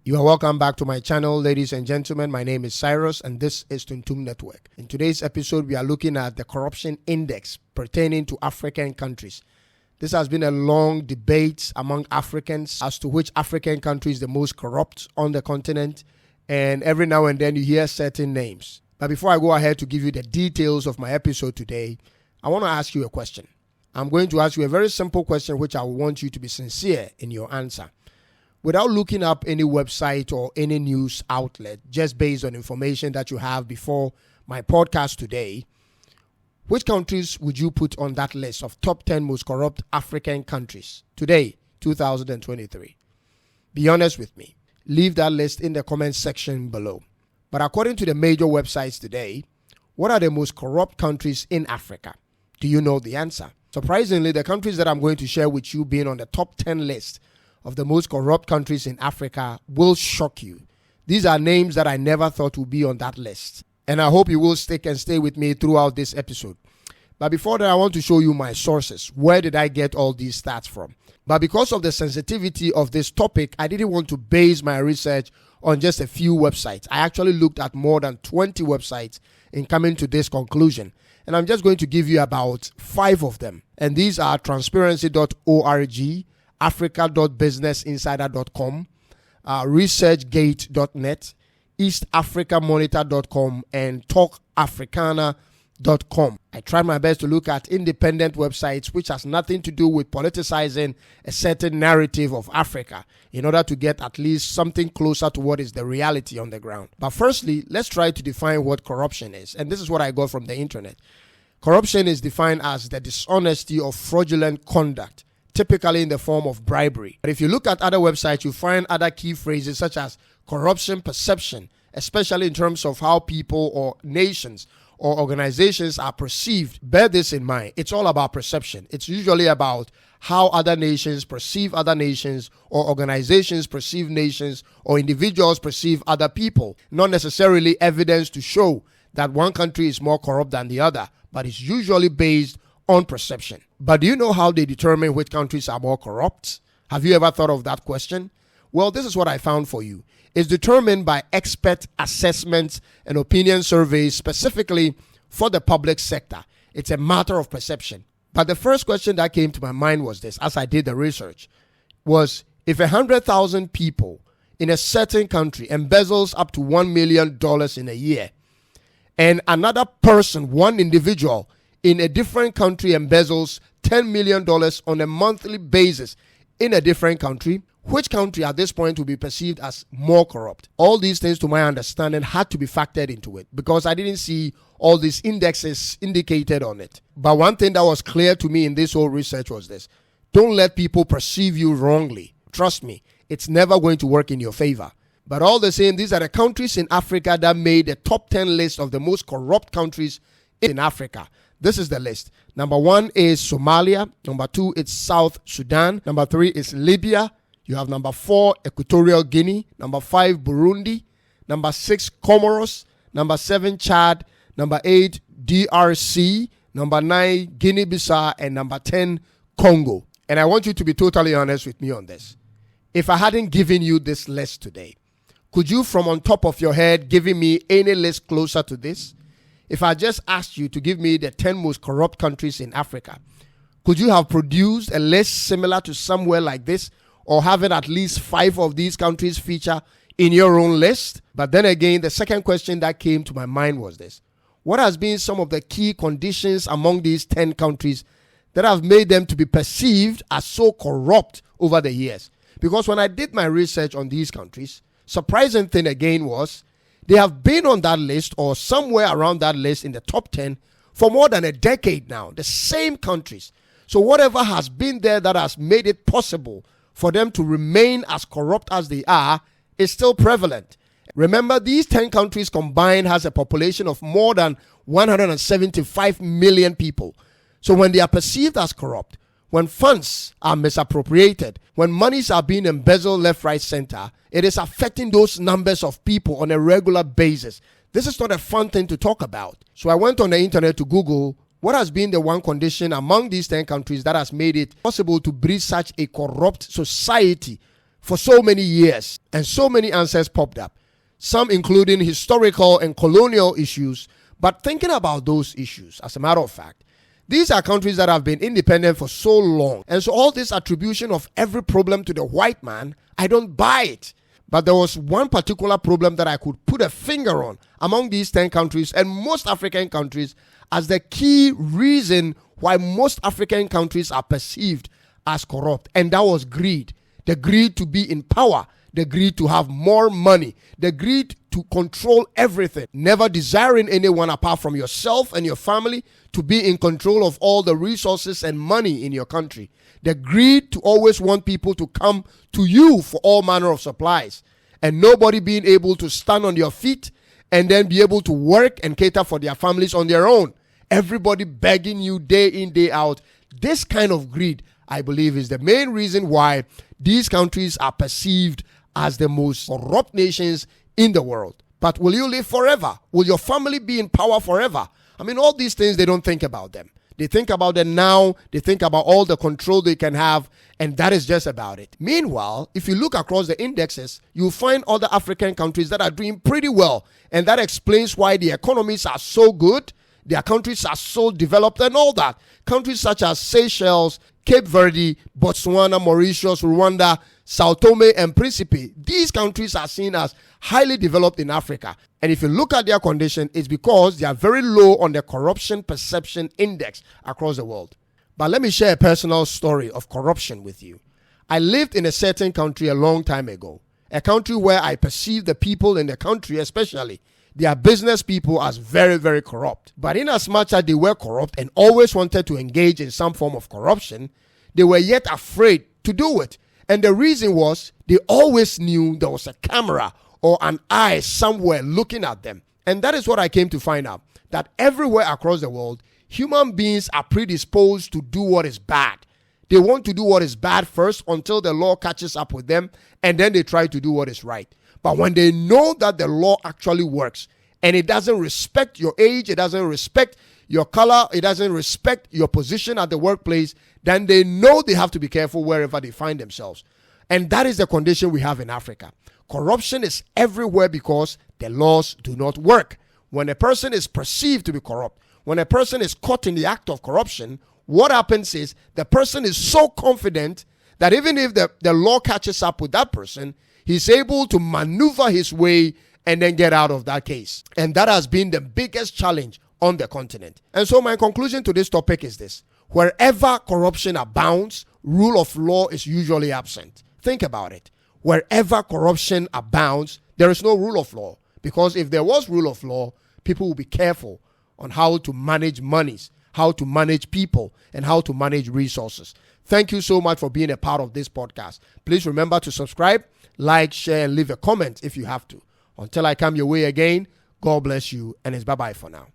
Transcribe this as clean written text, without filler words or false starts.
You are welcome back to my channel, ladies and gentlemen. My name is Cyrus and this is Toontum Network. In today's episode, we are looking at the corruption index pertaining to African countries. This has been a long debate among Africans as to which African country is the most corrupt on the continent, and every now and then you hear certain names. But before I go ahead to give you the details of my episode today, I want to ask you a question. I'm going to ask you a very simple question which I want you to be sincere in your answer. Without looking up any website or any news outlet, just based on information that you have before my podcast today, which countries would you put on that list of top 10 most corrupt African countries today, 2023? Be honest with me. Leave that list in the comment section below. But according to the major websites today, what are the most corrupt countries in Africa? Do you know the answer? Surprisingly, the countries that I'm going to share with you being on the top 10 list of the most corrupt countries in Africa will shock you. These are names that I never thought would be on that list. And I hope you will stick and stay with me throughout this episode. But before that, I want to show you my sources. Where did I get all these stats from? But because of the sensitivity of this topic, I didn't want to base my research on just a few websites. I actually looked at more than 20 websites in coming to this conclusion. And I'm just going to give you about 5 of them. And these are transparency.org, africa.businessinsider.com, researchgate.net, eastafricamonitor.com, and talkafricana.com. I tried my best to look at independent websites which has nothing to do with politicizing a certain narrative of Africa in order to get at least something closer to what is the reality on the ground. But firstly, let's try to define what corruption is. And this is what I got from the internet. Corruption is defined as the dishonesty or fraudulent conduct, typically in the form of bribery. But if you look at other websites, you find other key phrases such as corruption perception, especially in terms of how people or nations or organizations are perceived. Bear this in mind. It's all about perception. It's usually about how other nations perceive other nations, or organizations perceive nations, or individuals perceive other people. Not necessarily evidence to show that one country is more corrupt than the other, but it's usually based on perception. But do you know how they determine which countries are more corrupt? Have you ever thought of that question? Well, this is what I found for you. It's determined by expert assessments and opinion surveys specifically for the public sector. It's a matter of perception. But the first question that came to my mind was this, as I did the research, was if 100,000 people in a certain country embezzles up to $1 million in a year, and another person, one individual in a different country embezzles $10 million on a monthly basis in a different country, which country at this point will be perceived as more corrupt? All these things, to my understanding, had to be factored into it because I didn't see all these indexes indicated on it. But one thing that was clear to me in this whole research was this: don't let people perceive you wrongly. Trust me, it's never going to work in your favor. But all the same, these are the countries in Africa that made the top 10 list of the most corrupt countries in Africa. This is the list. Number 1 is Somalia. Number 2 is South Sudan. Number 3 is Libya. You have number 4, Equatorial Guinea. Number 5, Burundi. Number 6, Comoros. Number 7, Chad. Number 8, DRC. Number 9, Guinea-Bissau. And number 10, Congo. And I want you to be totally honest with me on this. If I hadn't given you this list today, could you, from on top of your head, giving me any list closer to this? If I just asked you to give me the 10 most corrupt countries in Africa, could you have produced a list similar to somewhere like this, or having at least 5 of these countries feature in your own list? But then again, the second question that came to my mind was this: what has been some of the key conditions among these 10 countries that have made them to be perceived as so corrupt over the years? Because when I did my research on these countries, surprising thing again was they have been on that list or somewhere around that list in the top 10 for more than a decade now. The same countries. So whatever has been there that has made it possible for them to remain as corrupt as they are is still prevalent. Remember, these 10 countries combined has a population of more than 175 million people. So when they are perceived as corrupt, when funds are misappropriated, when monies are being embezzled left, right, center, it is affecting those numbers of people on a regular basis. This is not a fun thing to talk about. So I went on the internet to Google what has been the one condition among these 10 countries that has made it possible to breed such a corrupt society for so many years, and so many answers popped up, some including historical and colonial issues. But thinking about those issues, as a matter of fact, these are countries that have been independent for so long. And so all this attribution of every problem to the white man, I don't buy it. But there was one particular problem that I could put a finger on among these 10 countries and most African countries as the key reason why most African countries are perceived as corrupt. And that was greed. The greed to be in power, the greed to have more money, the greed to control everything, never desiring anyone apart from yourself and your family to be in control of all the resources and money in your country, the greed to always want people to come to you for all manner of supplies, and nobody being able to stand on your feet and then be able to work and cater for their families on their own. Everybody begging you day in, day out. This kind of greed, I believe, is the main reason why these countries are perceived as the most corrupt nations in the world. But will you live forever? Will your family be in power forever? I mean, all these things, they don't think about them. They think about them now. They think about all the control they can have, and that is just about it. Meanwhile, if you look across the indexes, you'll find other African countries that are doing pretty well, and that explains why the economies are so good, their countries are so developed and all that. Countries such as Seychelles, Cape Verde, Botswana, Mauritius, Rwanda, Sao Tome and Principe. These countries are seen as highly developed in Africa. And if you look at their condition, it's because they are very low on the corruption perception index across the world. But let me share a personal story of corruption with you. I lived in a certain country a long time ago, a country where I perceived the people in the country, especially their business people, as very, very corrupt. But in as much as they were corrupt and always wanted to engage in some form of corruption, they were yet afraid to do it. And the reason was they always knew there was a camera or an eye somewhere looking at them. And that is what I came to find out, that everywhere across the world, human beings are predisposed to do what is bad. They want to do what is bad first until the law catches up with them, and then they try to do what is right. But when they know that the law actually works and it doesn't respect your age, it doesn't respect your color, it doesn't respect your position at the workplace, then they know they have to be careful wherever they find themselves. And that is the condition we have in Africa. Corruption is everywhere because the laws do not work. When a person is perceived to be corrupt, when a person is caught in the act of corruption, what happens is the person is so confident that even if the law catches up with that person, he's able to maneuver his way and then get out of that case. And that has been the biggest challenge on the continent. And so my conclusion to this topic is this: wherever corruption abounds, rule of law is usually absent. Think about it. Wherever corruption abounds, there is no rule of law. Because if there was rule of law, people will be careful on how to manage monies, how to manage people, and how to manage resources. Thank you so much for being a part of this podcast. Please remember to subscribe, like, share, and leave a comment if you have to. Until I come your way again, God bless you, and it's bye-bye for now.